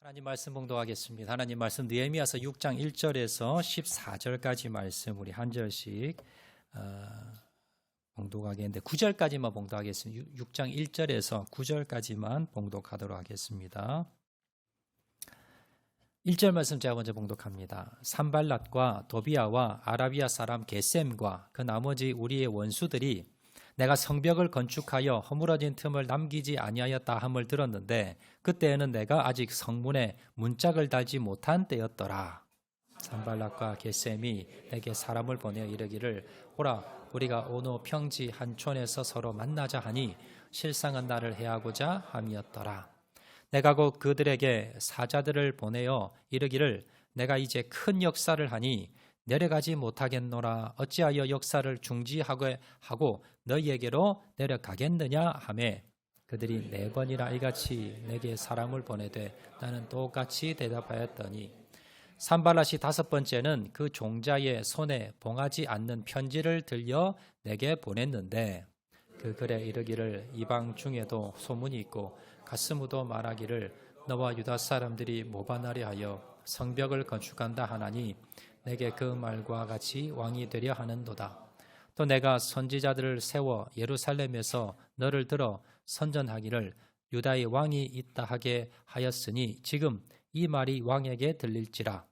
하나님 말씀 봉독하겠습니다. 하나님 말씀 느헤미야서 6장 1절에서 14절까지 말씀 우리 한 절씩 봉독하겠는데 9절까지만 봉독하겠습니다. 6장 1절에서 9절까지만 봉독하도록 하겠습니다. 1절 말씀 제가 먼저 봉독합니다. 산발랏과 도비아와 아라비아 사람 게셈과 그 나머지 우리의 원수들이 내가 성벽을 건축하여 허물어진 틈을 남기지 아니하였다 함을 들었는데 그때에는 내가 아직 성문에 문짝을 달지 못한 때였더라. 산발랏과 게셈이 내게 사람을 보내어 이르기를 오라 우리가 오노 평지 한 촌에서 서로 만나자 하니 실상은 나를 해하고자 함이었더라. 내가 곧 그들에게 사자들을 보내어 이르기를 내가 이제 큰 역사를 하니 내려가지 못하겠노라. 어찌하여 역사를 중지하고 너희에게로 내려가겠느냐 하매 그들이 4번이나 이같이 내게 사람을 보내되 나는 똑같이 대답하였더니 산발랏이 5번째는 그 종자의 손에 봉하지 않는 편지를 들려 내게 보냈는데 그 글에 이르기를 이방 중에도 소문이 있고 가스무도 말하기를 너와 유다 사람들이 모반하려 하여 성벽을 건축한다 하나니 내게 그 말과 같이 왕이 되려 하는도다. 또 내가 선지자들을 세워 예루살렘에서 너를 들어 선전하기를 유다의 왕이 있다 하게 하였으니 지금 이 말이 왕에게 들릴지라.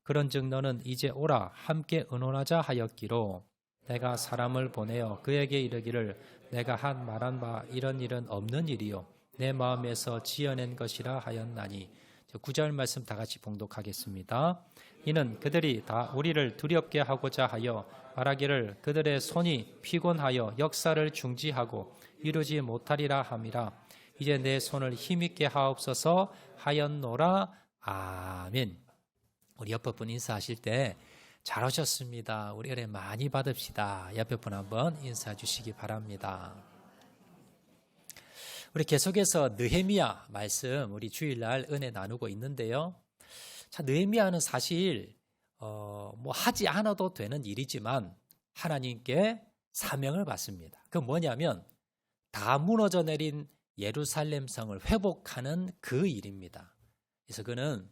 그런즉 너는 이제 오라 함께 의논하자 하였기로 내가 사람을 보내어 그에게 이르기를 내가 말한 바 이런 일은 없는 일이요 내 마음에서 지어낸 것이라 하였나니. 9절 말씀 다 같이 봉독하겠습니다. 이는 그들이 다 우리를 두렵게 하고자 하여 말하기를 그들의 손이 피곤하여 역사를 중지하고 이루지 못하리라 함이라. 이제 내 손을 힘있게 하옵소서 하였노라. 아멘. 우리 옆에 분 인사하실 때 잘 오셨습니다. 우리 은혜 많이 받읍시다. 옆에 분 한번 인사해 주시기 바랍니다. 우리 계속해서 느헤미야 말씀 우리 주일날 은혜 나누고 있는데요. 자, 느헤미야는 사실 뭐 하지 않아도 되는 일이지만 하나님께 사명을 받습니다. 그 뭐냐면 다 무너져 내린 예루살렘 성을 회복하는 그 일입니다. 그래서 그는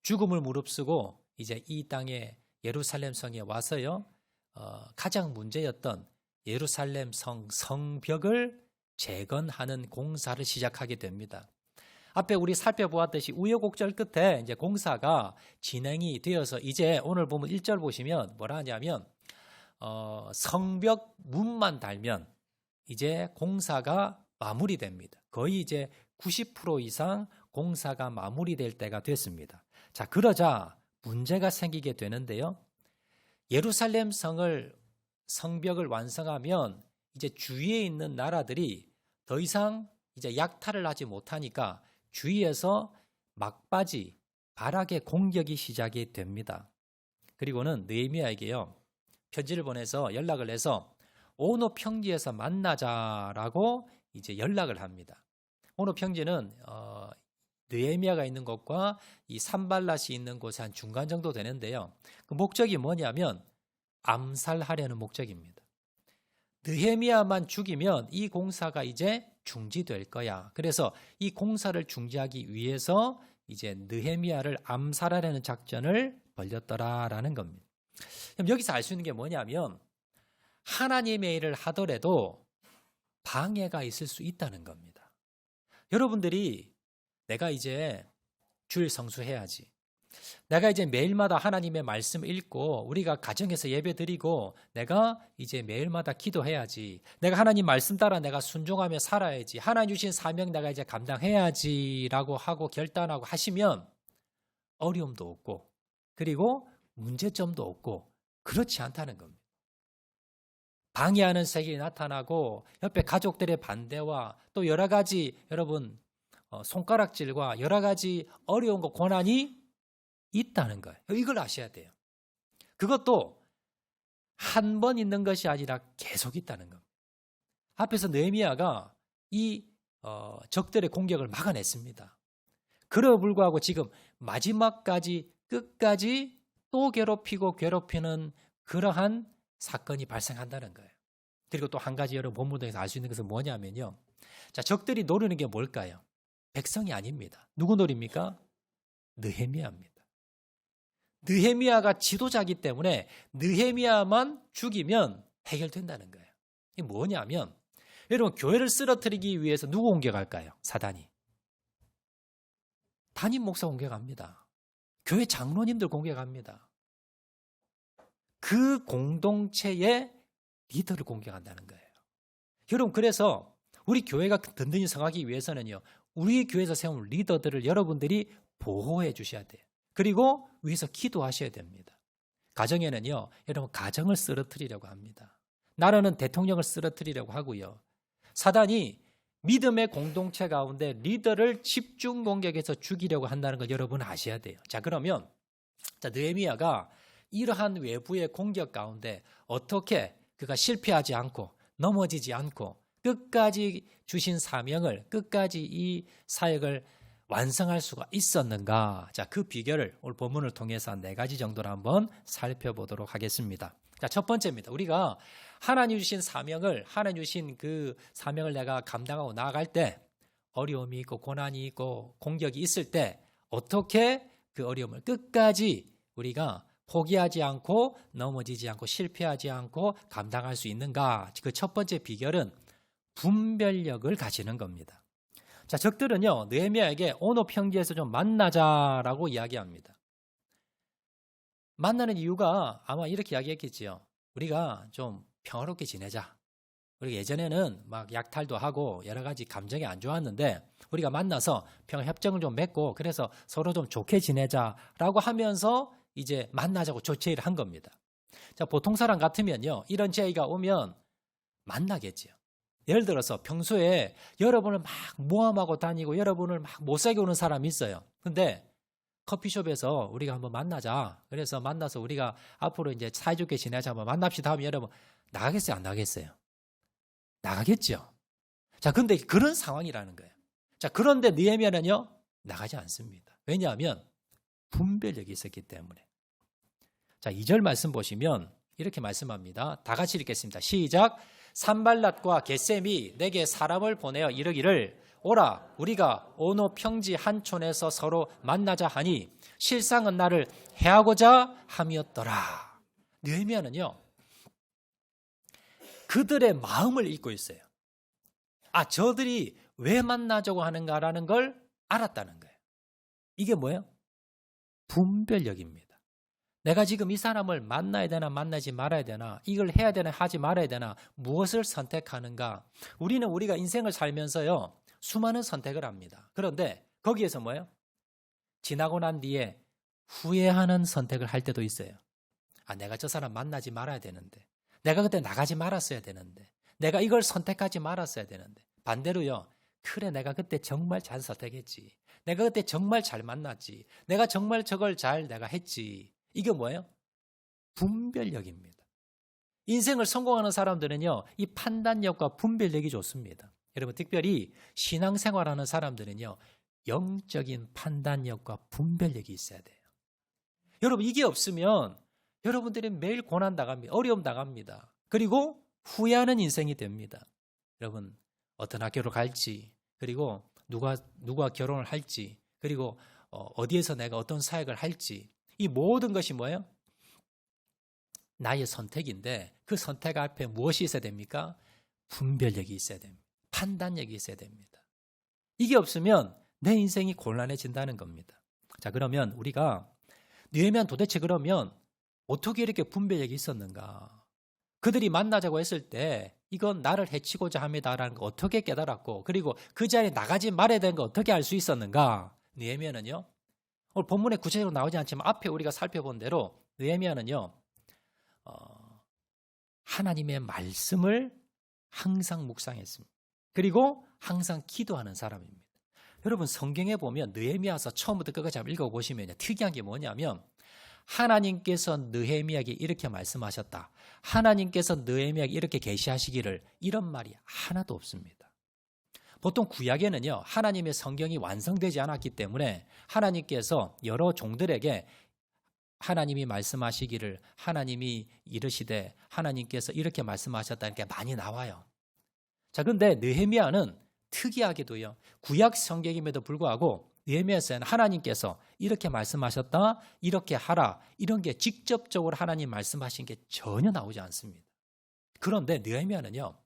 죽음을 무릅쓰고 이제 이 땅에 예루살렘 성에 와서요 가장 문제였던 예루살렘 성벽을 재건하는 공사를 시작하게 됩니다. 앞에 우리 살펴보았듯이 우여곡절 끝에 이제 공사가 진행이 되어서 이제 오늘 보면 1절 보시면 뭐라 하냐면 성벽 문만 달면 이제 공사가 마무리됩니다. 거의 이제 90% 이상 공사가 마무리될 때가 됐습니다. 자, 그러자 문제가 생기게 되는데요. 예루살렘 성벽을 완성하면 이제 주위에 있는 나라들이 더 이상 이제 약탈을 하지 못하니까 주위에서 막바지 발악의 공격이 시작이 됩니다. 그리고는 느헤미야에게요 편지를 보내서 연락을 해서 오노 평지에서 만나자라고 이제 연락을 합니다. 오노 평지는 느헤미야가 있는 곳과 이 산발랏이 있는 곳이 한 중간 정도 되는데요. 그 목적이 뭐냐면 암살하려는 목적입니다. 느헤미야만 죽이면 이 공사가 이제 중지될 거야. 그래서 이 공사를 중지하기 위해서 이제 느헤미야를 암살하려는 작전을 벌였더라라는 겁니다. 그럼 여기서 알 수 있는 게 뭐냐면 하나님의 일을 하더라도 방해가 있을 수 있다는 겁니다. 여러분들이 내가 이제 주일 성수해야지. 내가 이제 매일마다 하나님의 말씀 읽고 우리가 가정에서 예배 드리고 내가 이제 매일마다 기도해야지. 내가 하나님 말씀 따라 내가 순종하며 살아야지. 하나님 주신 사명 내가 이제 감당해야지라고 하고 결단하고 하시면 어려움도 없고 그리고 문제점도 없고 그렇지 않다는 겁니다. 방해하는 세력이 나타나고 옆에 가족들의 반대와 또 여러 가지 여러분 손가락질과 여러 가지 어려움과 고난이 있다는 거예요. 이걸 아셔야 돼요. 그것도 한 번 있는 것이 아니라 계속 있다는 겁니다. 앞에서 느헤미야가 이 적들의 공격을 막아냈습니다. 그럼에도 불구하고 지금 마지막까지 끝까지 또 괴롭히는 그러한 사건이 발생한다는 거예요. 그리고 또 한 가지 여러분 본문에서 알 수 있는 것은 뭐냐면요. 자, 적들이 노리는 게 뭘까요? 백성이 아닙니다. 누구 노립니까? 느헤미야입니다. 느헤미야가 지도자이기 때문에 느헤미야만 죽이면 해결된다는 거예요. 이게 뭐냐면 여러분 교회를 쓰러뜨리기 위해서 누구 공격할까요? 사단이. 담임 목사 공격합니다. 교회 장로님들 공격합니다. 그 공동체의 리더를 공격한다는 거예요. 여러분 그래서 우리 교회가 든든히 서가기 위해서는요. 우리 교회에서 세운 리더들을 여러분들이 보호해 주셔야 돼요. 그리고 위에서 기도하셔야 됩니다. 가정에는요. 여러분 가정을 쓰러뜨리려고 합니다. 나라는 대통령을 쓰러뜨리려고 하고요. 사단이 믿음의 공동체 가운데 리더를 집중 공격해서 죽이려고 한다는 걸 여러분 아셔야 돼요. 자 그러면 느헤미야가 이러한 외부의 공격 가운데 어떻게 그가 실패하지 않고 넘어지지 않고 끝까지 주신 사명을 끝까지 이 사역을 완성할 수가 있었는가? 자, 그 비결을 오늘 본문을 통해서 4가지 정도로 한번 살펴보도록 하겠습니다. 자, 첫 번째입니다. 우리가 하나님 주신 사명을 하나님 주신 그 사명을 내가 감당하고 나아갈 때 어려움이 있고 고난이 있고 공격이 있을 때 어떻게 그 어려움을 끝까지 우리가 포기하지 않고 넘어지지 않고 실패하지 않고 감당할 수 있는가? 그 첫 번째 비결은 분별력을 가지는 겁니다. 자, 적들은요, 느헤미야에게 오노 평지에서 좀 만나자라고 이야기합니다. 만나는 이유가 아마 이렇게 이야기했겠지요. 우리가 좀 평화롭게 지내자. 우리가 예전에는 막 약탈도 하고 여러 가지 감정이 안 좋았는데 우리가 만나서 평화협정을 좀 맺고 그래서 서로 좀 좋게 지내자라고 하면서 이제 만나자고 조치를 한 겁니다. 자, 보통 사람 같으면요, 이런 제의가 오면 만나겠지요. 예를 들어서 평소에 여러분을 막 모함하고 다니고 여러분을 막 못살게 오는 사람이 있어요. 근데 커피숍에서 우리가 한번 만나자. 그래서 만나서 우리가 앞으로 이제 사이좋게 지내자. 한번 만납시다 하면 여러분 나가겠어요? 안 나가겠어요? 나가겠죠. 자, 근데 그런 상황이라는 거예요. 자, 그런데 느헤미야는요, 나가지 않습니다. 왜냐하면 분별력이 있었기 때문에. 자, 2절 말씀 보시면 이렇게 말씀합니다. 다 같이 읽겠습니다. 시작. 산발랏과 겟셈이 내게 사람을 보내어 이르기를 오라 우리가 오노 평지 한 촌에서 서로 만나자 하니 실상은 나를 해하고자 함이었더라. 느헤미야는요, 그들의 마음을 읽고 있어요. 아, 저들이 왜 만나자고 하는가라는 걸 알았다는 거예요. 이게 뭐예요? 분별력입니다. 내가 지금 이 사람을 만나야 되나 만나지 말아야 되나, 이걸 해야 되나 하지 말아야 되나, 무엇을 선택하는가. 우리는 우리가 인생을 살면서요, 수많은 선택을 합니다. 그런데 거기에서 뭐예요? 지나고 난 뒤에 후회하는 선택을 할 때도 있어요. 아, 내가 저 사람 만나지 말아야 되는데, 내가 그때 나가지 말았어야 되는데, 내가 이걸 선택하지 말았어야 되는데. 반대로요, 그래 내가 그때 정말 잘 선택했지, 내가 그때 정말 잘 만났지, 내가 정말 저걸 잘 내가 했지. 이게 뭐예요? 분별력입니다. 인생을 성공하는 사람들은요, 이 판단력과 분별력이 좋습니다. 여러분, 특별히 신앙생활하는 사람들은요, 영적인 판단력과 분별력이 있어야 돼요. 여러분, 이게 없으면 여러분들이 매일 고난 당합니다. 어려움 당합니다. 그리고 후회하는 인생이 됩니다. 여러분, 어떤 학교로 갈지, 그리고 누가 결혼을 할지, 그리고 어디에서 내가 어떤 사역을 할지, 이 모든 것이 뭐예요? 나의 선택인데 그 선택 앞에 무엇이 있어야 됩니까? 분별력이 있어야 됩니다. 판단력이 있어야 됩니다. 이게 없으면 내 인생이 곤란해진다는 겁니다. 자, 그러면 우리가 느헤미야는 도대체 그러면 어떻게 이렇게 분별력이 있었는가? 그들이 만나자고 했을 때 이건 나를 해치고자 합니다라는 거 어떻게 깨달았고, 그리고 그 자리에 나가지 말아야 되는 거 어떻게 알 수 있었는가? 느헤미야는요, 오늘 본문에 구체적으로 나오지 않지만 앞에 우리가 살펴본 대로 느헤미야는요, 하나님의 말씀을 항상 묵상했습니다. 그리고 항상 기도하는 사람입니다. 여러분, 성경에 보면 느헤미야서 처음부터 끝까지 한번 읽어보시면 특이한 게 뭐냐면 하나님께서 느헤미야에게 이렇게 말씀하셨다, 하나님께서 느헤미야에게 이렇게 계시하시기를, 이런 말이 하나도 없습니다. 보통 구약에는요, 하나님의 성경이 완성되지 않았기 때문에 하나님께서 여러 종들에게 하나님이 말씀하시기를, 하나님이 이르시되, 하나님께서 이렇게 말씀하셨다는 게 많이 나와요. 자, 그런데 느헤미야는 특이하게도요, 구약 성경임에도 불구하고 느헤미야서에는 하나님께서 이렇게 말씀하셨다, 이렇게 하라, 이런 게 직접적으로 하나님 말씀하신 게 전혀 나오지 않습니다. 그런데 느헤미야는요,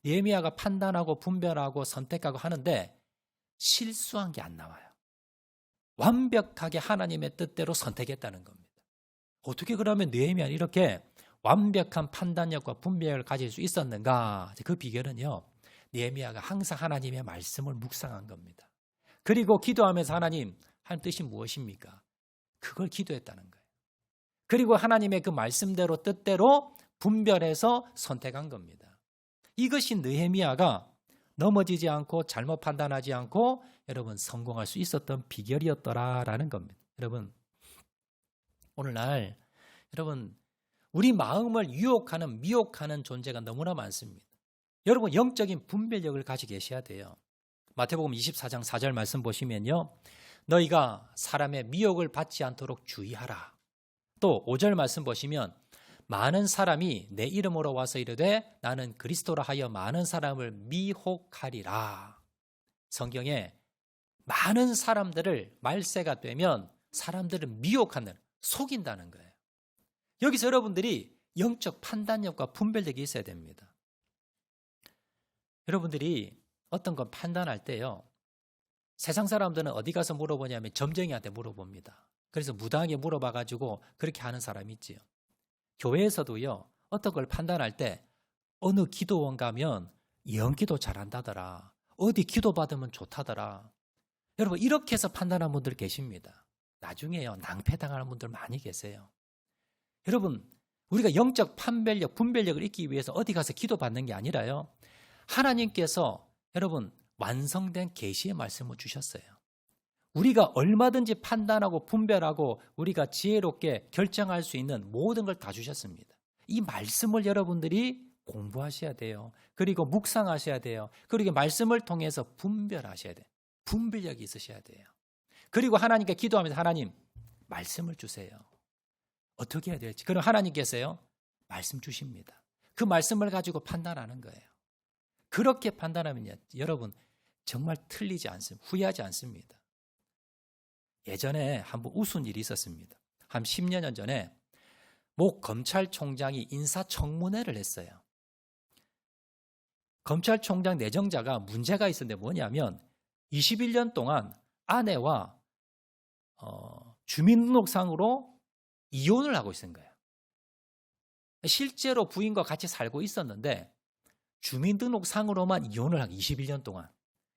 느헤미야가 판단하고 분별하고 선택하고 하는데 실수한 게 안 나와요. 완벽하게 하나님의 뜻대로 선택했다는 겁니다. 어떻게 그러면 느헤미야는 이렇게 완벽한 판단력과 분별을 가질 수 있었는가? 그 비결은요, 느헤미야가 항상 하나님의 말씀을 묵상한 겁니다. 그리고 기도하면서 하나님 뜻이 무엇입니까? 그걸 기도했다는 거예요. 그리고 하나님의 그 말씀대로 뜻대로 분별해서 선택한 겁니다. 이것이 느헤미야가 넘어지지 않고 잘못 판단하지 않고 여러분 성공할 수 있었던 비결이었더라라는 겁니다. 여러분, 오늘날 여러분 우리 마음을 유혹하는 미혹하는 존재가 너무나 많습니다. 여러분 영적인 분별력을 가지고 계셔야 돼요. 마태복음 24장 4절 말씀 보시면요, 너희가 사람의 미혹을 받지 않도록 주의하라. 또 5절 말씀 보시면 많은 사람이 내 이름으로 와서 이르되 나는 그리스도라 하여 많은 사람을 미혹하리라. 성경에 많은 사람들을 말세가 되면 사람들을 미혹하는, 속인다는 거예요. 여기서 여러분들이 영적 판단력과 분별력이 있어야 됩니다. 여러분들이 어떤 건 판단할 때요, 세상 사람들은 어디 가서 물어보냐면 점쟁이한테 물어봅니다. 그래서 무당하게 물어봐가지고 그렇게 하는 사람이 있지요. 교회에서도요, 어떤 걸 판단할 때 어느 기도원 가면 예언기도 잘한다더라, 어디 기도받으면 좋다더라. 여러분 이렇게 해서 판단하는 분들 계십니다. 나중에요 낭패당하는 분들 많이 계세요. 여러분 우리가 영적 판별력, 분별력을 잊기 위해서 어디 가서 기도받는 게 아니라요, 하나님께서 여러분 완성된 계시의 말씀을 주셨어요. 우리가 얼마든지 판단하고 분별하고 우리가 지혜롭게 결정할 수 있는 모든 걸 다 주셨습니다. 이 말씀을 여러분들이 공부하셔야 돼요. 그리고 묵상하셔야 돼요. 그리고 말씀을 통해서 분별하셔야 돼요. 분별력이 있으셔야 돼요. 그리고 하나님께 기도하면서 하나님 말씀을 주세요. 어떻게 해야 될지. 그럼 하나님께서요 말씀 주십니다. 그 말씀을 가지고 판단하는 거예요. 그렇게 판단하면요 여러분 정말 틀리지 않습니다. 후회하지 않습니다. 예전에 한번 웃은 일이 있었습니다. 한 10여 년 전에 모 검찰총장이 인사청문회를 했어요. 검찰총장 내정자가 문제가 있었는데 뭐냐면 21년 동안 아내와 주민등록상으로 이혼을 하고 있는 거예요. 실제로 부인과 같이 살고 있었는데 주민등록상으로만 이혼을 하고 21년 동안.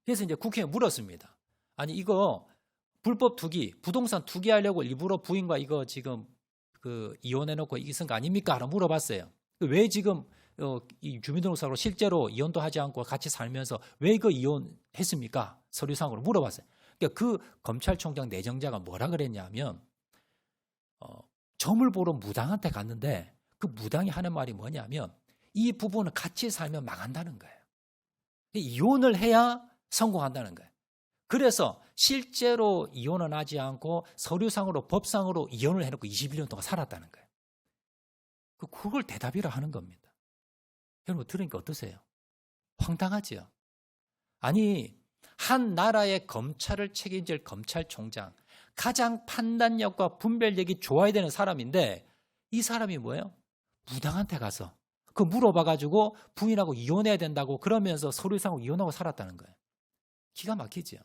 그래서 이제 국회에 물었습니다. 아니 이거 불법 투기, 부동산 투기하려고 일부러 부인과 이거 지금 그 이혼해놓고 있은 거 아닙니까? 라고 물어봤어요. 왜 지금 이 주민등록상으로 실제로 이혼도 하지 않고 같이 살면서 왜 이거 이혼했습니까? 서류상으로 물어봤어요. 그러니까 그 검찰총장 내정자가 뭐라 그랬냐면 점을 보러 무당한테 갔는데 그 무당이 하는 말이 뭐냐면 이 부부는 같이 살면 망한다는 거예요. 이혼을 해야 성공한다는 거예요. 그래서 실제로 이혼은 하지 않고 서류상으로 법상으로 이혼을 해놓고 21년 동안 살았다는 거예요. 그걸 대답이라 하는 겁니다. 여러분 들으니까 어떠세요? 황당하지요? 아니 한 나라의 검찰을 책임질 검찰총장, 가장 판단력과 분별력이 좋아야 되는 사람인데 이 사람이 뭐예요? 무당한테 가서 그 물어봐가지고 부인하고 이혼해야 된다고 그러면서 서류상으로 이혼하고 살았다는 거예요. 기가 막히죠.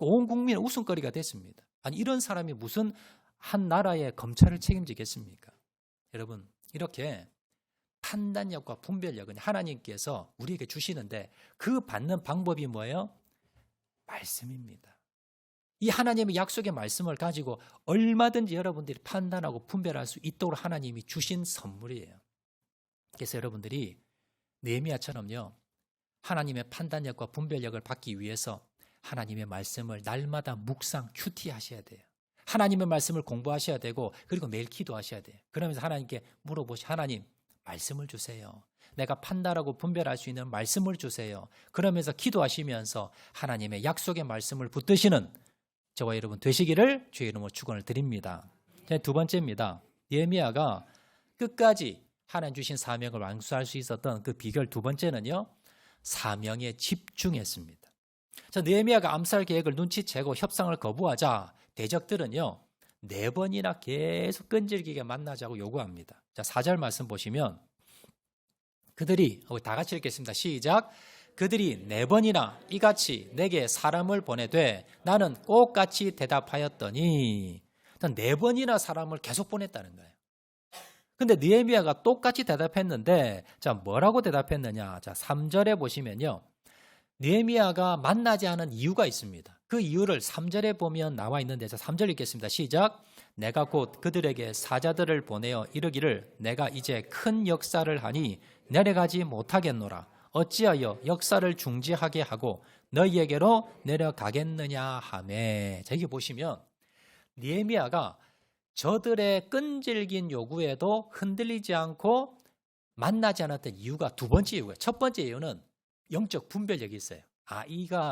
온 국민의 웃음거리가 됐습니다. 아니 이런 사람이 무슨 한 나라의 검찰을 책임지겠습니까? 여러분 이렇게 판단력과 분별력은 하나님께서 우리에게 주시는데 그 받는 방법이 뭐예요? 말씀입니다. 이 하나님의 약속의 말씀을 가지고 얼마든지 여러분들이 판단하고 분별할 수 있도록 하나님이 주신 선물이에요. 그래서 여러분들이 느헤미야처럼요 하나님의 판단력과 분별력을 받기 위해서 하나님의 말씀을 날마다 묵상, 큐티하셔야 돼요. 하나님의 말씀을 공부하셔야 되고 그리고 매일 기도하셔야 돼요. 그러면서 하나님께 하나님 말씀을 주세요. 내가 판단하고 분별할 수 있는 말씀을 주세요. 그러면서 기도하시면서 하나님의 약속의 말씀을 붙드시는 저와 여러분 되시기를 주의 이름으로 축원을 드립니다. 두 번째입니다. 느헤미야가 끝까지 하나님 주신 사명을 완수할 수 있었던 그 비결 두 번째는요. 사명에 집중했습니다. 자, 느헤미야가 암살 계획을 눈치채고 협상을 거부하자 대적들은요 4번이나 계속 끈질기게 만나자고 요구합니다. 자, 4절 말씀 보시면 그들이 다 같이 읽겠습니다. 시작. 그들이 4번이나 이같이 내게 사람을 보내되 나는 꼭같이 대답하였더니 4번이나 사람을 계속 보냈다는 거예요. 근데 느헤미야가 똑같이 대답했는데 자, 뭐라고 대답했느냐? 자, 3절에 보시면요. 느헤미야가 만나지 않은 이유가 있습니다. 그 이유를 3절에 보면 나와 있는데 자, 3절 읽겠습니다. 시작. 내가 곧 그들에게 사자들을 보내어 이르기를 내가 이제 큰 역사를 하니 내려가지 못하겠노라. 어찌하여 역사를 중지하게 하고 너희에게로 내려가겠느냐 하매. 자, 여기 보시면 느헤미야가 저들의 끈질긴 요구에도 흔들리지 않고 만나지 않았던 이유가 두 번째 이유예요. 첫 번째 이유는 영적 분별력이 있어요.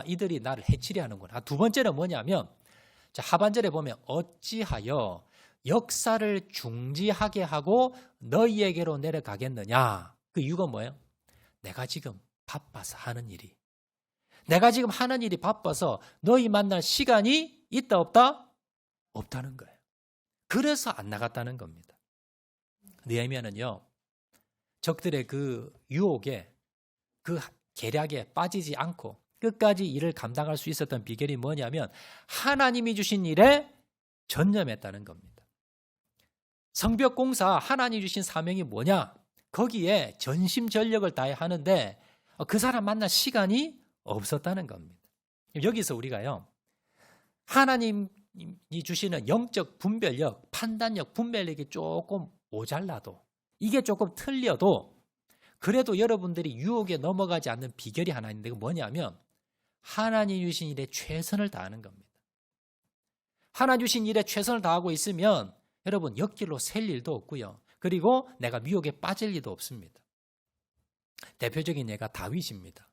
이들이 나를 해치려 하는구나. 두 번째는 뭐냐면 자, 하반절에 보면 어찌하여 역사를 중지하게 하고 너희에게로 내려가겠느냐. 그 이유가 뭐예요? 내가 지금 바빠서 하는 일이. 내가 지금 하는 일이 바빠서 너희 만날 시간이 있다 없다? 없다는 거예요. 그래서 안 나갔다는 겁니다. 느헤미야는요. 적들의 그 유혹에 그 계략에 빠지지 않고 끝까지 일을 감당할 수 있었던 비결이 뭐냐면 하나님이 주신 일에 전념했다는 겁니다. 성벽 공사 하나님이 주신 사명이 뭐냐? 거기에 전심전력을 다해 하는데 그 사람 만날 시간이 없었다는 겁니다. 여기서 우리가요. 하나님이 주시는 영적 분별력, 판단력, 분별력이 조금 모자라도 이게 조금 틀려도 그래도 여러분들이 유혹에 넘어가지 않는 비결이 하나 있는데 그게 뭐냐면 하나님 주신 일에 최선을 다하는 겁니다. 하나님 주신 일에 최선을 다하고 있으면 여러분 옆길로 셀 일도 없고요. 그리고 내가 미혹에 빠질 일도 없습니다. 대표적인 예가 다윗입니다.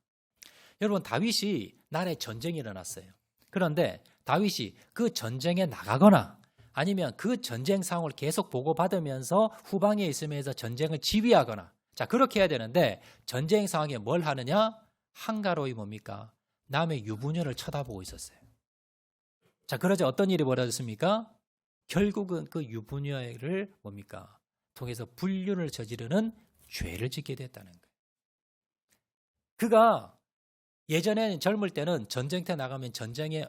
여러분 다윗이 나라에 전쟁이 일어났어요. 그런데 다윗이 그 전쟁에 나가거나 아니면 그 전쟁 상황을 계속 보고받으면서 후방에 있으면서 전쟁을 지휘하거나 자 그렇게 해야 되는데 전쟁 상황에 뭘 하느냐? 한가로이 뭡니까? 남의 유부녀를 쳐다보고 있었어요. 자 그러자 어떤 일이 벌어졌습니까? 결국은 그 유부녀를 뭡니까? 통해서 불륜을 저지르는 죄를 짓게 됐다는 거예요. 그가 예전에는 젊을 때는 전쟁터에 나가면 전쟁에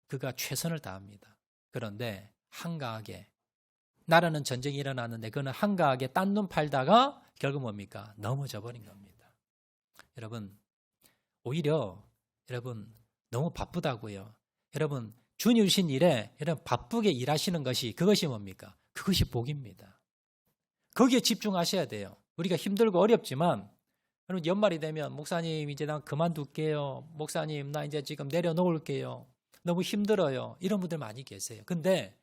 그가 최선을 다합니다. 그런데 한가하게 나라는 전쟁이 일어났는데 그는 한가하게 딴 눈 팔다가 결국 뭡니까? 넘어져 버린 겁니다. 여러분 오히려 여러분 너무 바쁘다고요. 여러분 주님 주신 일에 여러분 바쁘게 일하시는 것이 그것이 뭡니까? 그것이 복입니다. 거기에 집중하셔야 돼요. 우리가 힘들고 어렵지만 여러분 연말이 되면 목사님 이제 나 그만둘게요. 목사님 나 이제 지금 내려놓을게요. 너무 힘들어요. 이런 분들 많이 계세요. 근데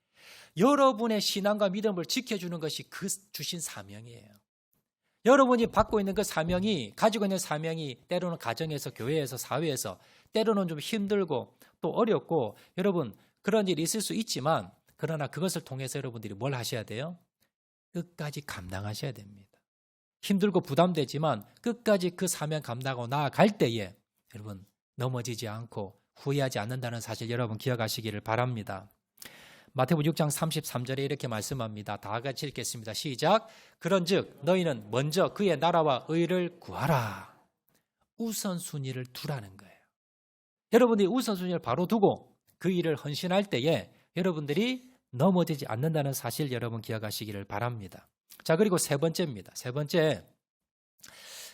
여러분의 신앙과 믿음을 지켜주는 것이 그 주신 사명이에요. 여러분이 받고 있는 그 사명이 가지고 있는 사명이 때로는 가정에서 교회에서 사회에서 때로는 좀 힘들고 또 어렵고 여러분 그런 일이 있을 수 있지만 그러나 그것을 통해서 여러분들이 뭘 하셔야 돼요? 끝까지 감당하셔야 됩니다. 힘들고 부담되지만 끝까지 그 사명 감당하고 나아갈 때에 여러분 넘어지지 않고 후회하지 않는다는 사실 여러분 기억하시기를 바랍니다. 마태복음 6장 33절에 이렇게 말씀합니다. 다 같이 읽겠습니다. 시작. 그런즉 너희는 먼저 그의 나라와 의를 구하라. 우선순위를 두라는 거예요. 여러분들이 우선순위를 바로 두고 그 일을 헌신할 때에 여러분들이 넘어지지 않는다는 사실 여러분 기억하시기를 바랍니다. 자 그리고 세 번째입니다. 세 번째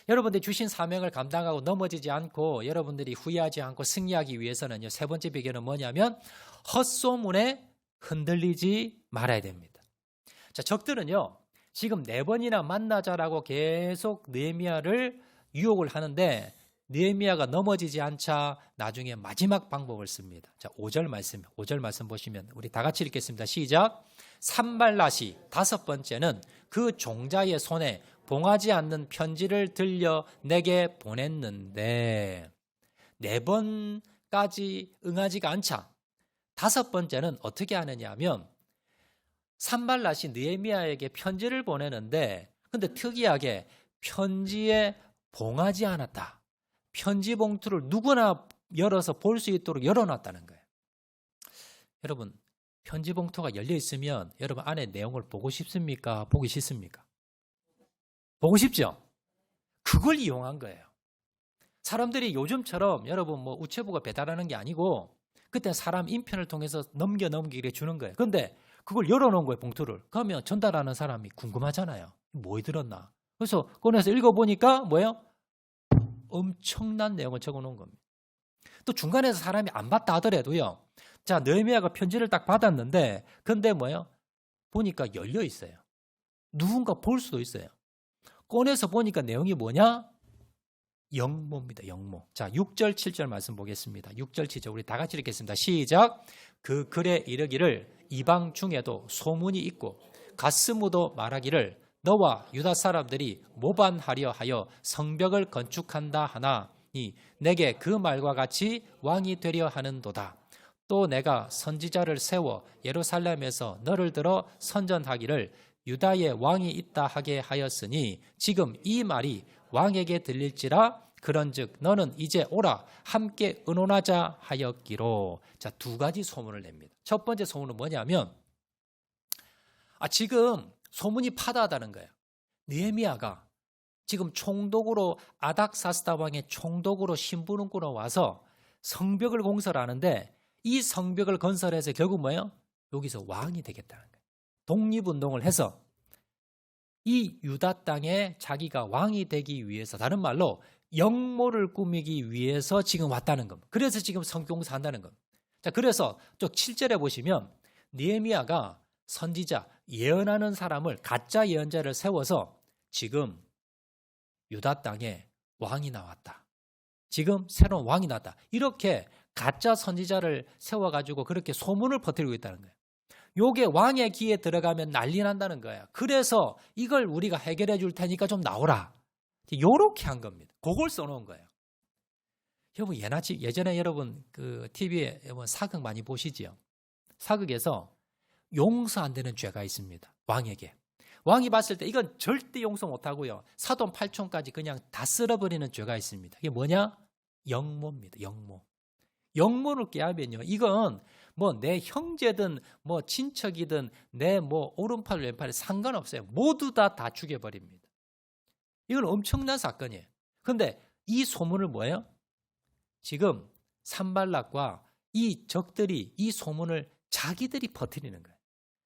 여러분들이 주신 사명을 감당하고 넘어지지 않고 여러분들이 후회하지 않고 승리하기 위해서는요. 세 번째 비결은 뭐냐면 헛소문에 흔들리지 말아야 됩니다. 자, 적들은요. 지금 4번이나 만나자라고 계속 느헤미야를 유혹을 하는데 느헤미야가 넘어지지 않자 나중에 마지막 방법을 씁니다. 자, 5절 말씀 보시면 우리 다 같이 읽겠습니다. 시작. 산발랏이 5번째는 그 종자의 손에 봉하지 않는 편지를 들려 내게 보냈는데 4번까지 응하지가 않자 5번째는 어떻게 하느냐 하면 산발랏이 느헤미야에게 편지를 보내는데 근데 특이하게 편지에 봉하지 않았다. 편지 봉투를 누구나 열어서 볼 수 있도록 열어놨다는 거예요. 여러분, 편지 봉투가 열려 있으면 여러분 안에 내용을 보고 싶습니까? 보기 싫습니까? 보고 싶죠? 그걸 이용한 거예요. 사람들이 요즘처럼 여러분 뭐 우체부가 배달하는 게 아니고 그때 사람 인편을 통해서 넘기게 주는 거예요. 근데 그걸 열어놓은 거예요, 봉투를. 그러면 전달하는 사람이 궁금하잖아요. 뭐 들었나? 그래서 꺼내서 읽어보니까 뭐예요? 엄청난 내용을 적어놓은 겁니다. 또 중간에서 사람이 안 봤다 하더라도요. 자, 느헤미야가 편지를 딱 받았는데 근데 뭐예요? 보니까 열려 있어요. 누군가 볼 수도 있어요. 꺼내서 보니까 내용이 뭐냐? 영모입니다. 영모. 자, 6절 7절 말씀 보겠습니다. 6절 7절 우리 다 같이 읽겠습니다. 시작. 그 글에 이르기를 이방 중에도 소문이 있고 가스무도 말하기를 너와 유다 사람들이 모반하려 하여 성벽을 건축한다 하나니 내게 그 말과 같이 왕이 되려 하는도다. 또 내가 선지자를 세워 예루살렘에서 너를 들어 선전하기를 유다에 왕이 있다 하게 하였으니 지금 이 말이 왕에게 들릴지라 그런즉 너는 이제 오라 함께 의논하자 하였기로. 자, 두 가지 소문을 냅니다. 첫 번째 소문은 뭐냐면 지금 소문이 파다하다는 거예요. 느헤미야가 지금 총독으로 아닥사스다 왕의 총독으로 신분을 끌어 와서 성벽을 공설을 하는데 이 성벽을 건설해서 결국 뭐예요? 여기서 왕이 되겠다는 거예요. 독립운동을 해서 이 유다 땅에 자기가 왕이 되기 위해서, 다른 말로 영모를 꾸미기 위해서 지금 왔다는 겁니다. 그래서 지금 성경공사 한다는 겁니다. 자, 그래서 또 7절에 보시면 느헤미야가 선지자, 예언하는 사람을, 가짜 예언자를 세워서 지금 유다 땅에 왕이 나왔다. 지금 새로운 왕이 나왔다. 이렇게 가짜 선지자를 세워가지고 그렇게 소문을 퍼뜨리고 있다는 거예요. 요게 왕의 귀에 들어가면 난리 난다는 거예요. 그래서 이걸 우리가 해결해 줄 테니까 좀 나오라. 요렇게 한 겁니다. 그걸 써놓은 거예요. 여러분, 예전에 여러분 그 TV에 사극 많이 보시지요? 사극에서 용서 안 되는 죄가 있습니다. 왕에게. 왕이 봤을 때 이건 절대 용서 못하고요. 사돈 8촌까지 그냥 다 쓸어버리는 죄가 있습니다. 이게 뭐냐? 영모입니다. 영모. 영모를 깨하면요. 이건 뭐 내 형제든 뭐 친척이든 내 뭐 오른팔 왼팔 상관없어요. 모두 다 죽여버립니다. 이건 엄청난 사건이에요. 그런데 이 소문을 뭐예요? 지금 산발락과 이 적들이 이 소문을 자기들이 퍼뜨리는 거예요.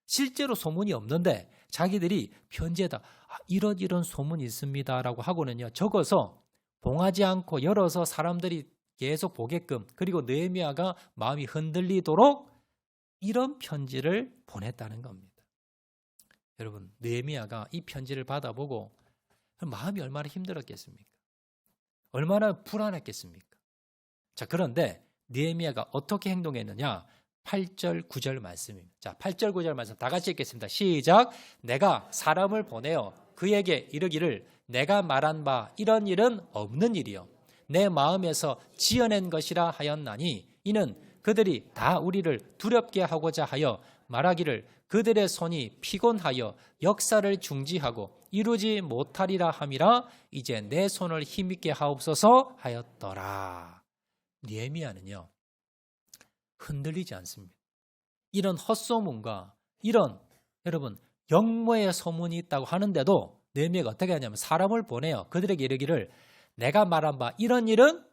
실제로 소문이 없는데 자기들이 편지에다 이런 소문이 있습니다라고 하고는요. 적어서 봉하지 않고 열어서 사람들이 계속 보게끔, 그리고 느헤미야가 마음이 흔들리도록 이런 편지를 보냈다는 겁니다. 여러분, 느헤미야가 이 편지를 받아보고 마음이 얼마나 힘들었겠습니까? 얼마나 불안했겠습니까? 자, 그런데 느헤미야가 어떻게 행동했느냐? 8절 9절 말씀입니다. 자, 8절 9절 말씀 다 같이 읽겠습니다. 시작. 내가 사람을 보내어 그에게 이르기를 내가 말한 바 이런 일은 없는 일이요 내 마음에서 지어낸 것이라 하였나니 이는 그들이 다 우리를 두렵게 하고자 하여 말하기를 그들의 손이 피곤하여 역사를 중지하고 이루지 못하리라 함이라. 이제 내 손을 힘있게 하옵소서 하였더라. 느헤미야는요, 흔들리지 않습니다. 이런 헛소문과 이런 여러분 영모의 소문이 있다고 하는데도 느헤미야가 어떻게 하냐면 사람을 보내요. 그들에게 이르기를 내가 말한 바 이런 일은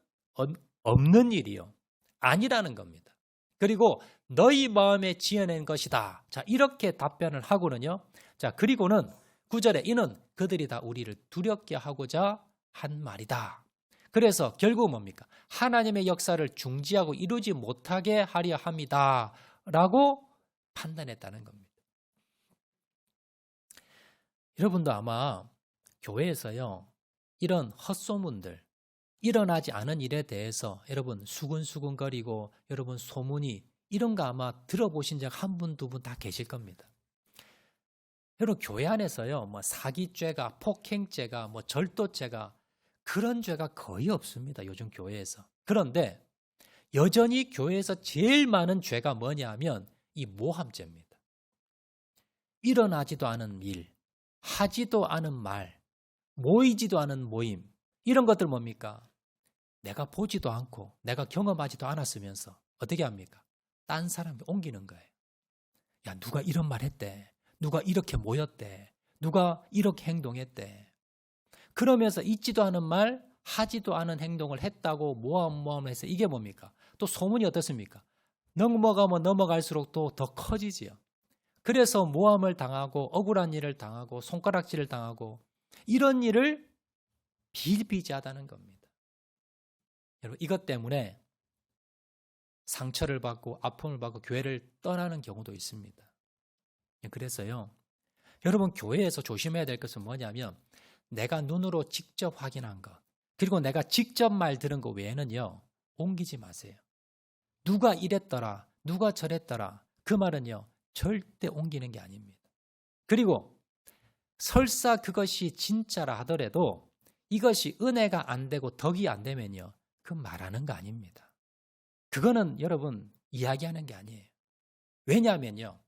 없는 일이요 아니라는 겁니다. 그리고 너희 마음에 지어낸 것이다. 자, 이렇게 답변을 하고는요. 자, 그리고는 9절에 이는 그들이 다 우리를 두렵게 하고자 한 말이다. 그래서 결국 뭡니까? 하나님의 역사를 중지하고 이루지 못하게 하려 합니다. 라고 판단했다는 겁니다. 여러분도 아마 교회에서요, 이런 헛소문들, 일어나지 않은 일에 대해서 여러분 수근수근거리고 여러분 소문이 이런 거 아마 들어보신 적 한 분, 두 분 다 계실 겁니다. 여러분 교회 안에서요, 뭐 사기죄가, 폭행죄가, 뭐 절도죄가 그런 죄가 거의 없습니다. 요즘 교회에서. 그런데 여전히 교회에서 제일 많은 죄가 뭐냐 하면 이 모함죄입니다. 일어나지도 않은 일, 하지도 않은 말, 모이지도 않은 모임, 이런 것들 뭡니까? 내가 보지도 않고 내가 경험하지도 않았으면서 어떻게 합니까? 딴 사람이 옮기는 거예요. 야, 누가 이런 말 했대. 누가 이렇게 모였대. 누가 이렇게 행동했대. 그러면서 있지도 않은 말, 하지도 않은 행동을 했다고 모함해서 이게 뭡니까? 또 소문이 어떻습니까? 넘어가면 넘어갈수록 또 더 커지지요. 그래서 모함을 당하고 억울한 일을 당하고 손가락질을 당하고 이런 일을 비일비재하다는 겁니다. 여러분, 이것 때문에 상처를 받고 아픔을 받고 교회를 떠나는 경우도 있습니다. 그래서요, 여러분 교회에서 조심해야 될 것은 뭐냐면 내가 눈으로 직접 확인한 것, 그리고 내가 직접 말 들은 것 외에는요, 옮기지 마세요. 누가 이랬더라, 누가 저랬더라, 그 말은요, 절대 옮기는 게 아닙니다. 그리고 설사 그것이 진짜라 하더라도 이것이 은혜가 안 되고 덕이 안 되면요, 그 말하는 거 아닙니다. 그거는 여러분 이야기하는 게 아니에요. 왜냐하면요,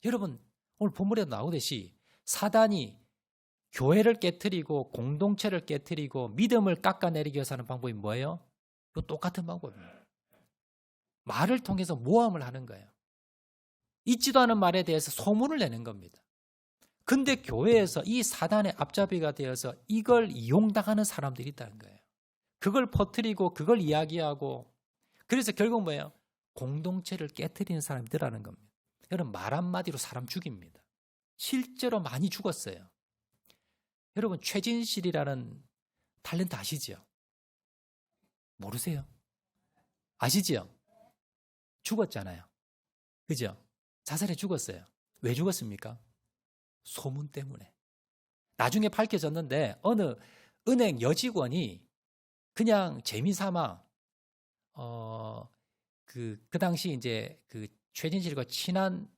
여러분 오늘 본문에 나오듯이 사단이 교회를 깨트리고 공동체를 깨트리고 믿음을 깎아내리기 위해서 하는 방법이 뭐예요? 이거 똑같은 방법입니다. 말을 통해서 모함을 하는 거예요. 있지도 않은 말에 대해서 소문을 내는 겁니다. 근데 교회에서 이 사단의 앞잡이가 되어서 이걸 이용당하는 사람들이 있다는 거예요. 그걸 퍼뜨리고 그걸 이야기하고, 그래서 결국 뭐예요? 공동체를 깨트리는 사람들이라는 겁니다. 여러분, 말 한마디로 사람 죽입니다. 실제로 많이 죽었어요. 여러분, 최진실이라는 탤런트 아시죠? 모르세요? 아시죠? 죽었잖아요. 그죠? 자살해 죽었어요. 왜 죽었습니까? 소문 때문에. 나중에 밝혀졌는데 어느 은행 여직원이 그냥 재미삼아 그 당시 이제 그 최진실과 친한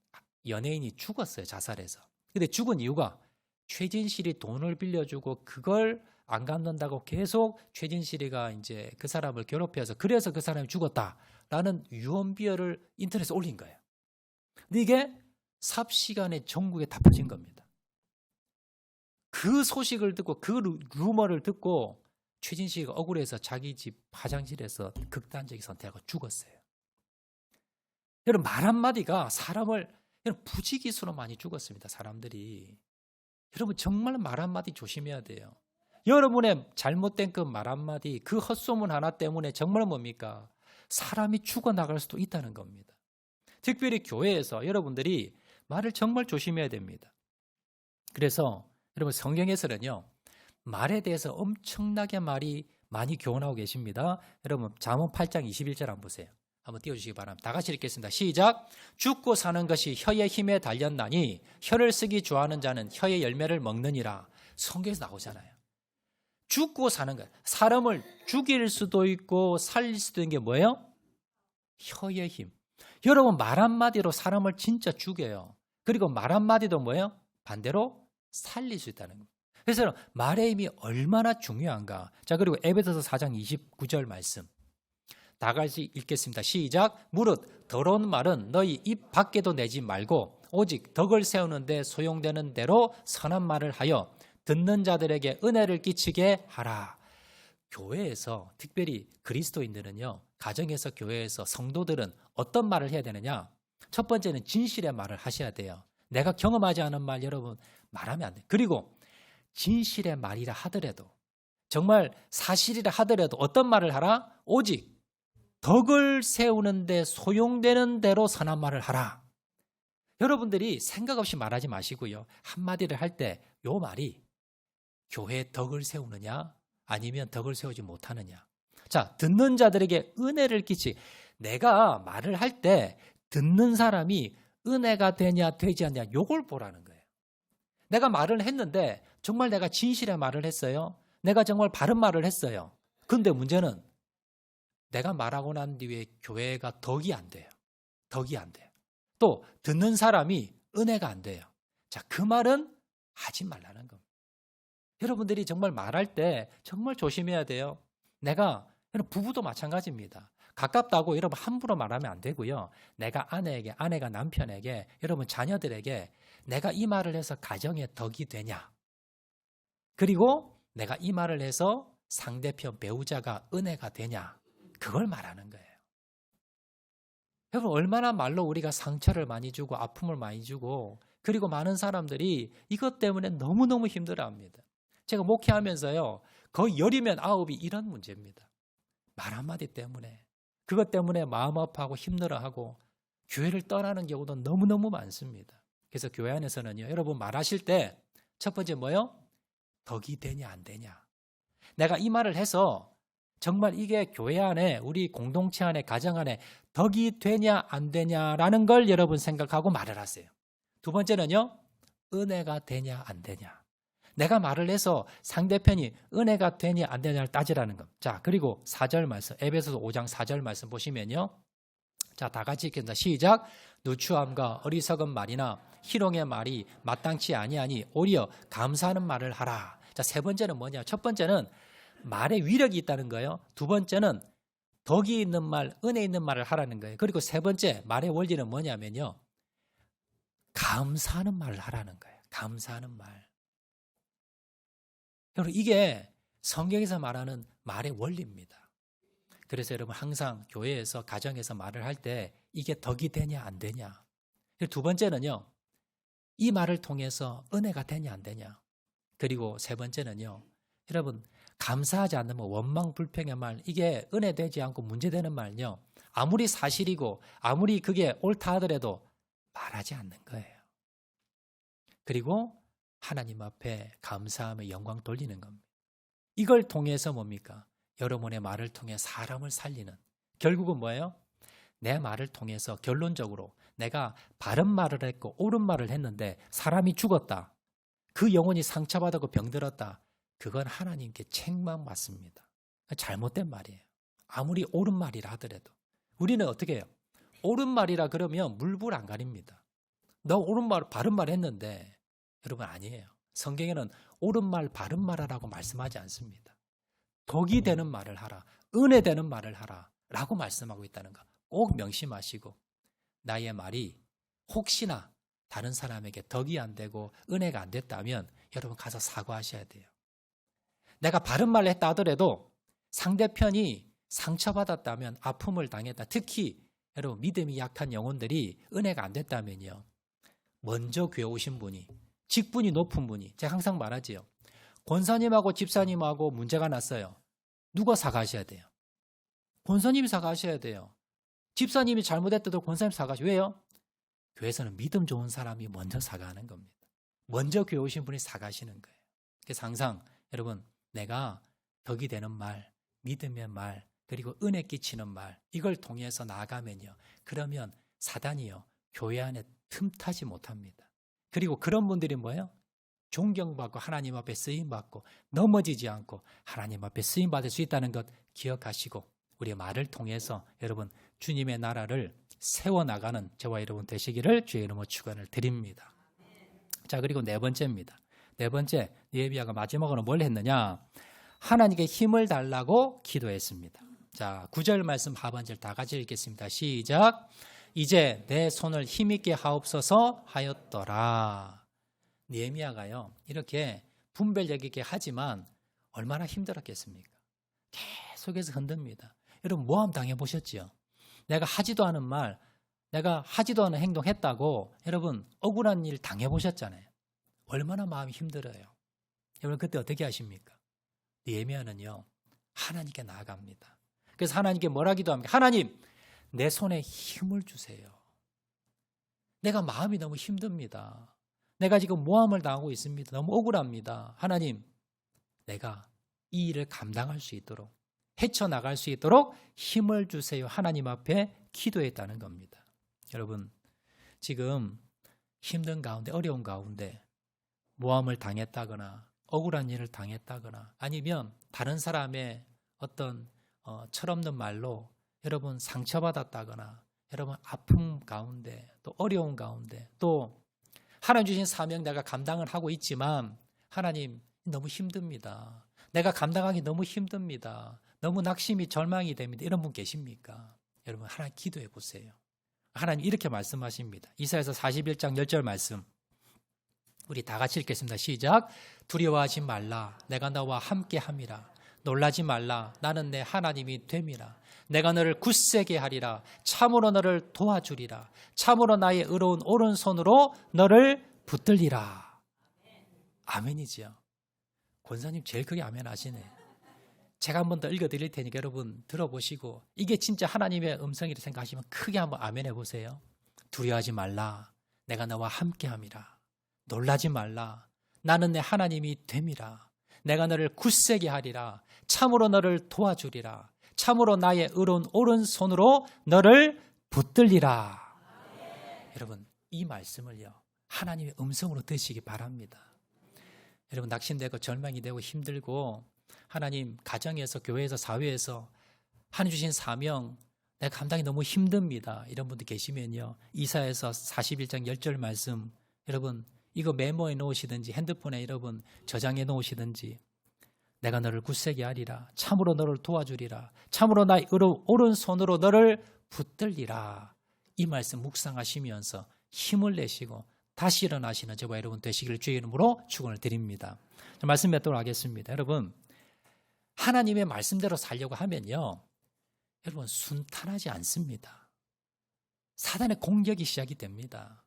연예인이 죽었어요. 자살해서. 근데 죽은 이유가 최진실이 돈을 빌려주고 그걸 안 갚는다고 계속 최진실이가 이제 그 사람을 괴롭혀서 그래서 그 사람이 죽었다라는 유언비어를 인터넷에 올린 거예요. 근데 이게 삽시간에 전국에 다 퍼진 겁니다. 그 소식을 듣고 그 루머를 듣고 최진실이가 억울해서 자기 집 화장실에서 극단적인 선택하고 죽었어요. 여러분, 말 한마디가 사람을 부지기수로 많이 죽었습니다. 사람들이. 여러분, 정말 말 한마디 조심해야 돼요. 여러분의 잘못된 그 말 한마디, 그 헛소문 하나 때문에 정말 뭡니까? 사람이 죽어나갈 수도 있다는 겁니다. 특별히 교회에서 여러분들이 말을 정말 조심해야 됩니다. 그래서 여러분, 성경에서는요, 말에 대해서 엄청나게 말이 많이 교훈하고 계십니다. 여러분, 잠언 8장 21절 한번 보세요. 한번 띄워주시기 바랍니다. 다 같이 읽겠습니다. 시작. 죽고 사는 것이 혀의 힘에 달렸나니 혀를 쓰기 좋아하는 자는 혀의 열매를 먹느니라. 성경에서 나오잖아요. 죽고 사는 것. 사람을 죽일 수도 있고 살릴 수도 있는 게 뭐예요? 혀의 힘. 여러분, 말 한마디로 사람을 진짜 죽여요. 그리고 말 한마디도 뭐예요? 반대로 살릴 수 있다는 겁니다. 그래서 말의 힘이 얼마나 중요한가. 자, 그리고 에베소서 4장 29절 말씀. 다 같이 읽겠습니다. 시작. 무릇 더러운 말은 너희 입 밖에도 내지 말고 오직 덕을 세우는 데 소용되는 대로 선한 말을 하여 듣는 자들에게 은혜를 끼치게 하라. 교회에서 특별히 그리스도인들은요, 가정에서 교회에서 성도들은 어떤 말을 해야 되느냐? 첫 번째는 진실의 말을 하셔야 돼요. 내가 경험하지 않은 말 여러분 말하면 안 돼요. 그리고 진실의 말이라 하더라도, 정말 사실이라 하더라도 어떤 말을 하라? 오직 덕을 세우는데 소용되는 대로 선한 말을 하라. 여러분들이 생각 없이 말하지 마시고요. 한마디를 할 때 이 말이 교회의 덕을 세우느냐 아니면 덕을 세우지 못하느냐. 자, 듣는 자들에게 은혜를 끼치. 내가 말을 할 때 듣는 사람이 은혜가 되냐 되지 않냐 요걸 보라는 거예요. 내가 말을 했는데 정말 내가 진실의 말을 했어요. 내가 정말 바른 말을 했어요. 그런데 문제는 내가 말하고 난 뒤에 교회가 덕이 안 돼요. 덕이 안 돼요. 또 듣는 사람이 은혜가 안 돼요. 자, 그 말은 하지 말라는 겁니다. 여러분들이 정말 말할 때 정말 조심해야 돼요. 내가 부부도 마찬가지입니다. 가깝다고 여러분 함부로 말하면 안 되고요. 내가 아내에게, 아내가 남편에게, 여러분 자녀들에게 내가 이 말을 해서 가정에 덕이 되냐. 그리고 내가 이 말을 해서 상대편 배우자가 은혜가 되냐? 그걸 말하는 거예요. 여러분, 얼마나 말로 우리가 상처를 많이 주고 아픔을 많이 주고, 그리고 많은 사람들이 이것 때문에 너무너무 힘들어합니다. 제가 목회하면서요, 거의 10이면 9이 이런 문제입니다. 말 한마디 때문에, 그것 때문에 마음 아파하고 힘들어하고 교회를 떠나는 경우도 너무너무 많습니다. 그래서 교회 안에서는요, 여러분 말하실 때 첫 번째 뭐요? 덕이 되냐 안 되냐. 내가 이 말을 해서 정말 이게 교회 안에, 우리 공동체 안에, 가정 안에 덕이 되냐 안 되냐라는 걸 여러분 생각하고 말을 하세요. 두 번째는요, 은혜가 되냐 안 되냐. 내가 말을 해서 상대편이 은혜가 되냐 안 되냐를 따지라는 것. 자, 그리고 4절 말씀, 에베소서 5장 4절 말씀 보시면요. 자, 다 같이 읽겠습니다. 시작. 누추함과 어리석은 말이나 희롱의 말이 마땅치 아니하니 오히려 감사하는 말을 하라. 자, 세 번째는 뭐냐? 첫 번째는 말에 위력이 있다는 거예요. 두 번째는 덕이 있는 말, 은혜 있는 말을 하라는 거예요. 그리고 세 번째 말의 원리는 뭐냐면요, 감사하는 말을 하라는 거예요. 감사하는 말. 여러분, 이게 성경에서 말하는 말의 원리입니다. 그래서 여러분 항상 교회에서, 가정에서 말을 할 때 이게 덕이 되냐 안 되냐. 두 번째는요, 이 말을 통해서 은혜가 되냐 안 되냐. 그리고 세 번째는요, 여러분 감사하지 않으면 원망불평의 말, 이게 은혜되지 않고 문제되는 말요, 아무리 사실이고 아무리 그게 옳다 하더라도 말하지 않는 거예요. 그리고 하나님 앞에 감사하며 영광 돌리는 겁니다. 이걸 통해서 뭡니까? 여러분의 말을 통해 사람을 살리는, 결국은 뭐예요? 내 말을 통해서 결론적으로 내가 바른 말을 했고 옳은 말을 했는데 사람이 죽었다, 그 영혼이 상처받았고 병들었다, 그건 하나님께 책망받습니다. 잘못된 말이에요. 아무리 옳은 말이라 하더라도. 우리는 어떻게 해요? 옳은 말이라 그러면 물불 안 가립니다. 너 옳은 말, 바른 말 했는데, 여러분 아니에요. 성경에는 옳은 말, 바른 말 하라고 말씀하지 않습니다. 덕이 되는 말을 하라, 은혜 되는 말을 하라 라고 말씀하고 있다는 거 꼭 명심하시고, 나의 말이 혹시나 다른 사람에게 덕이 안 되고 은혜가 안 됐다면 여러분 가서 사과하셔야 돼요. 내가 바른 말을 했다 하더라도 상대편이 상처받았다면, 아픔을 당했다, 특히 여러분 믿음이 약한 영혼들이 은혜가 안 됐다면요, 먼저 교회 오신 분이, 직분이 높은 분이, 제가 항상 말하지요, 권사님하고 집사님하고 문제가 났어요. 누가 사과하셔야 돼요? 권사님이 사과하셔야 돼요. 집사님이 잘못했다도 권사님 사과하셔야 돼요. 왜요? 교회에서는 믿음 좋은 사람이 먼저 사과하는 겁니다. 먼저 교회 오신 분이 사과하시는 거예요. 그래서 항상 여러분, 내가 덕이 되는 말, 믿음의 말, 그리고 은혜 끼치는 말, 이걸 통해서 나아가면요, 그러면 사단이요, 교회 안에 틈타지 못합니다. 그리고 그런 분들이 뭐예요? 존경받고 하나님 앞에 쓰임받고 넘어지지 않고 하나님 앞에 쓰임받을 수 있다는 것 기억하시고, 우리의 말을 통해서 여러분 주님의 나라를 세워나가는 저와 여러분 되시기를 주의 이름으로 축원을 드립니다. 자, 그리고 네 번째입니다. 네 번째, 느헤미야가 마지막으로 뭘 했느냐? 하나님께 힘을 달라고 기도했습니다. 자, 9절 말씀 하반절 다 같이 읽겠습니다. 시작. 이제 내 손을 힘있게 하옵소서 하였더라. 느헤미야가요, 이렇게 분별력 있게 하지만 얼마나 힘들었겠습니까? 계속해서 흔듭니다. 여러분 모함 당해보셨죠? 내가 하지도 않은 말, 내가 하지도 않은 행동 했다고 여러분 억울한 일 당해보셨잖아요. 얼마나 마음이 힘들어요. 여러분 그때 어떻게 하십니까? 느헤미야는요, 하나님께 나아갑니다. 그래서 하나님께 뭐라 기도합니까? 하나님, 내 손에 힘을 주세요. 내가 마음이 너무 힘듭니다. 내가 지금 모함을 당하고 있습니다. 너무 억울합니다. 하나님, 내가 이 일을 감당할 수 있도록, 헤쳐나갈 수 있도록 힘을 주세요. 하나님 앞에 기도했다는 겁니다. 여러분, 지금 힘든 가운데, 어려운 가운데 모함을 당했다거나 억울한 일을 당했다거나 아니면 다른 사람의 어떤 철없는 말로 여러분 상처받았다거나, 여러분 아픔 가운데, 또 어려운 가운데, 또 하나님 주신 사명 내가 감당을 하고 있지만 하나님 너무 힘듭니다. 내가 감당하기 너무 힘듭니다. 너무 낙심이 절망이 됩니다. 이런 분 계십니까? 여러분 하나님 기도해 보세요. 하나님 이렇게 말씀하십니다. 이사야서 41장 10절 말씀 우리 다 같이 읽겠습니다. 시작. 두려워하지 말라. 내가 너와 함께 함이라. 놀라지 말라. 나는 내 하나님이 됨이라. 내가 너를 굳세게 하리라. 참으로 너를 도와주리라. 참으로 나의 의로운 오른손으로 너를 붙들리라. 아멘이지요. 권사님 제일 크게 아멘 하시네. 제가 한 번 더 읽어드릴 테니까 여러분 들어보시고 이게 진짜 하나님의 음성이라 생각하시면 크게 한번 아멘 해보세요. 두려워하지 말라. 내가 너와 함께함이라. 놀라지 말라. 나는 내 하나님이 됨이라. 내가 너를 굳세게 하리라. 참으로 너를 도와주리라. 참으로 나의 의로운 오른손으로 너를 붙들리라. 여러분 이 말씀을요 하나님의 음성으로 드시기 바랍니다. 여러분 낙심되고 절망이 되고 힘들고 하나님 가정에서 교회에서 사회에서 하나님 주신 사명 내가 감당이 너무 힘듭니다. 이런 분들 계시면요 이사야서 41장 10절 말씀 여러분 이거 메모해 놓으시든지 핸드폰에 여러분 저장해 놓으시든지 내가 너를 굳세게 하리라. 참으로 너를 도와주리라. 참으로 나의 오른손으로 너를 붙들리라. 이 말씀 묵상하시면서 힘을 내시고 다시 일어나시는 저와 여러분 되시기를 주의 이름으로 축원을 드립니다. 말씀 맺도록 하겠습니다. 여러분 하나님의 말씀대로 살려고 하면요 여러분 순탄하지 않습니다. 사단의 공격이 시작이 됩니다.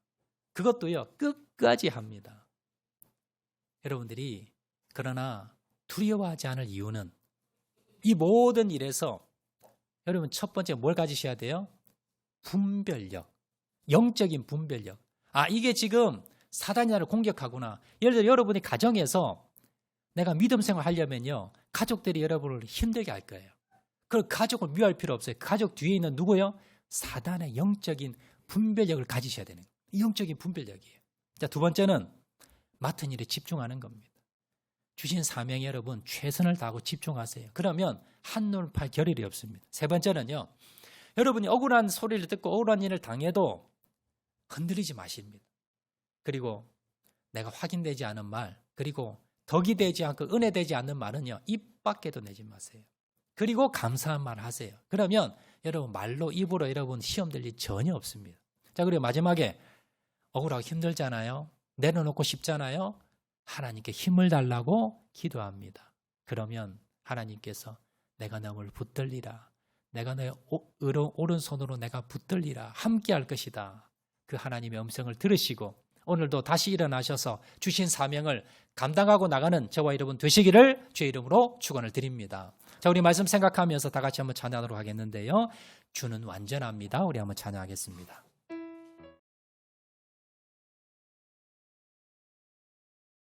그것도요 끝까지 합니다. 여러분들이 그러나 두려워하지 않을 이유는 이 모든 일에서 여러분 첫 번째 뭘 가지셔야 돼요? 분별력, 영적인 분별력. 이게 지금 사단이 나를 공격하구나. 예를 들어 여러분이 가정에서 내가 믿음 생활 하려면요 가족들이 여러분을 힘들게 할 거예요. 그 가족을 미워할 필요 없어요. 가족 뒤에 있는 누구요? 사단의 영적인 분별력을 가지셔야 되는 거예요. 이 영적인 분별력이에요. 자, 두 번째는 맡은 일에 집중하는 겁니다. 주신 사명에 여러분 최선을 다하고 집중하세요. 그러면 한눈 팔 겨를이 없습니다. 세 번째는요. 여러분이 억울한 소리를 듣고 억울한 일을 당해도 흔들리지 마십니다. 그리고 내가 확인되지 않은 말 그리고 덕이 되지 않고 은혜되지 않는 말은요. 입 밖에도 내지 마세요. 그리고 감사한 말 하세요. 그러면 여러분 말로 입으로 여러분 시험 될 일 전혀 없습니다. 자, 그리고 마지막에 억울하고 힘들잖아요. 내려놓고 싶잖아요. 하나님께 힘을 달라고 기도합니다. 그러면 하나님께서 내가 너를 붙들리라. 내가 너의 오른손으로 내가 붙들리라. 함께 할 것이다. 그 하나님의 음성을 들으시고 오늘도 다시 일어나셔서 주신 사명을 감당하고 나가는 저와 여러분 되시기를 주의 이름으로 축원을 드립니다. 자, 우리 말씀 생각하면서 다 같이 한번 찬양하도록 하겠는데요. 주는 완전합니다. 우리 한번 찬양하겠습니다.